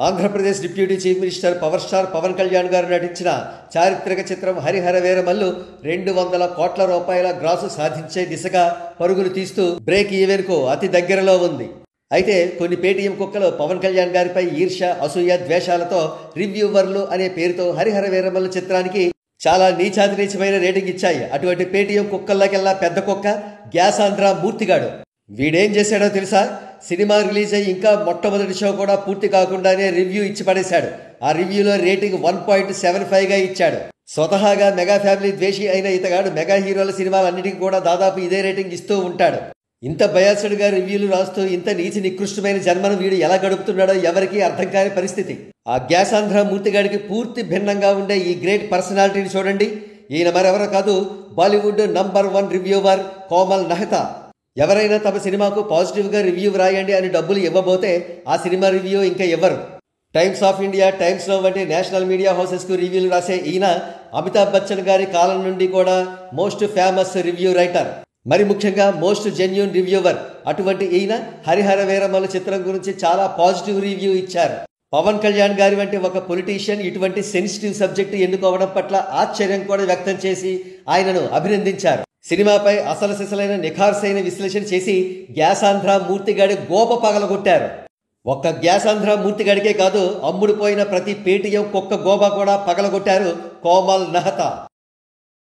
Andhra Pradesh deputy chief minister power star Pawan Kalyan గారు నటించిన చారిత్రక చిత్రం హరిహర వీరమల్లు 200 కోట్ల రూపాయల గ్రాసు సాధించే దిశగా పరుగులు తీస్తూ బ్రేక్ ఈవెన్ కు అతి దగ్గరలో ఉంది. అయితే కొన్ని పేటీఎం కుక్కలు పవన్ కళ్యాణ్ గారిపై ఈర్ష్య, అసూయ, ద్వేషాలతో రివ్యూవర్లు అనే పేరుతో హరిహర వీరమల్లు చిత్రానికి చాలా నీచాతినీచమైన రేటింగ్ ఇచ్చాయి. అటువంటి పేటీఎం కుక్కల్లోకెల్లా పెద్ద కుక్క గ్యాసాంధ్ర మూర్తిగాడు. వీడేం చేశాడో తెలుసా? సినిమా రిలీజ్ అయ్యి ఇంకా మొట్టమొదటి షో కూడా పూర్తి కాకుండానే రివ్యూ ఇచ్చి పడేశాడు. ఆ రివ్యూలో రేటింగ్ 1.75గా ఇచ్చాడు. స్వతహాగా మెగా ఫ్యామిలీ ద్వేషి అయిన ఇతగాడు మెగా హీరోల సినిమాలన్నిటికీ కూడా దాదాపు ఇదే రేటింగ్ ఇస్తూ ఉంటాడు. ఇంత బయాస్డ్గా రివ్యూలు రాస్తూ ఇంత నీచి నికృష్టమైన జన్మను వీడు ఎలా గడుపుతున్నాడో ఎవరికీ అర్థం కాని పరిస్థితి. ఆ గ్యాసాంధ్ర మూర్తిగాడికి పూర్తి భిన్నంగా ఉండే ఈ గ్రేట్ పర్సనాలిటీని చూడండి. ఈయన మరెవరో కాదు, బాలీవుడ్ నంబర్ 1 రివ్యూవర్ కోమల్ మెహతా. ఎవరైనా తమ సినిమాకు పాజిటివ్గా రివ్యూ రాయండి అని డబ్బులు ఇవ్వబోతే ఆ సినిమా రివ్యూ ఇంకా ఇవ్వరు. Times of India, times now వంటి నేషనల్ మీడియా హౌసెస్కు రివ్యూలు రాసే ఈయన అమితాబ్ బచ్చన్ గారి కాలం నుండి కూడా మోస్ట్ ఫేమస్ రివ్యూ రైటర్, మరి ముఖ్యంగా మోస్ట్ జెన్యూన్ రివ్యూవర్. అటువంటి ఈయన హరిహర వీరమల్లు చిత్రం గురించి చాలా పాజిటివ్ రివ్యూ ఇచ్చారు. పవన్ కళ్యాణ్ గారి వంటి ఒక పొలిటీషియన్ ఇటువంటి సెన్సిటివ్ సబ్జెక్టు ఎన్నుకోవడం పట్ల ఆశ్చర్యం కూడా వ్యక్తం చేసి ఆయనను అభినందించారు. సినిమాపై అసలు సిసలైన నిఖార్సైన విశ్లేషణ చేసి గ్యాసాంధ్ర మూర్తిగాడి గోప పగలగొట్టారు. ఒక్క గ్యాసాంధ్ర మూర్తిగాడికే కాదు, అమ్ముడుపోయిన ప్రతి పేటీఎం కుక్క గోబా కూడా పగలగొట్టారు కోమల్ మెహతా.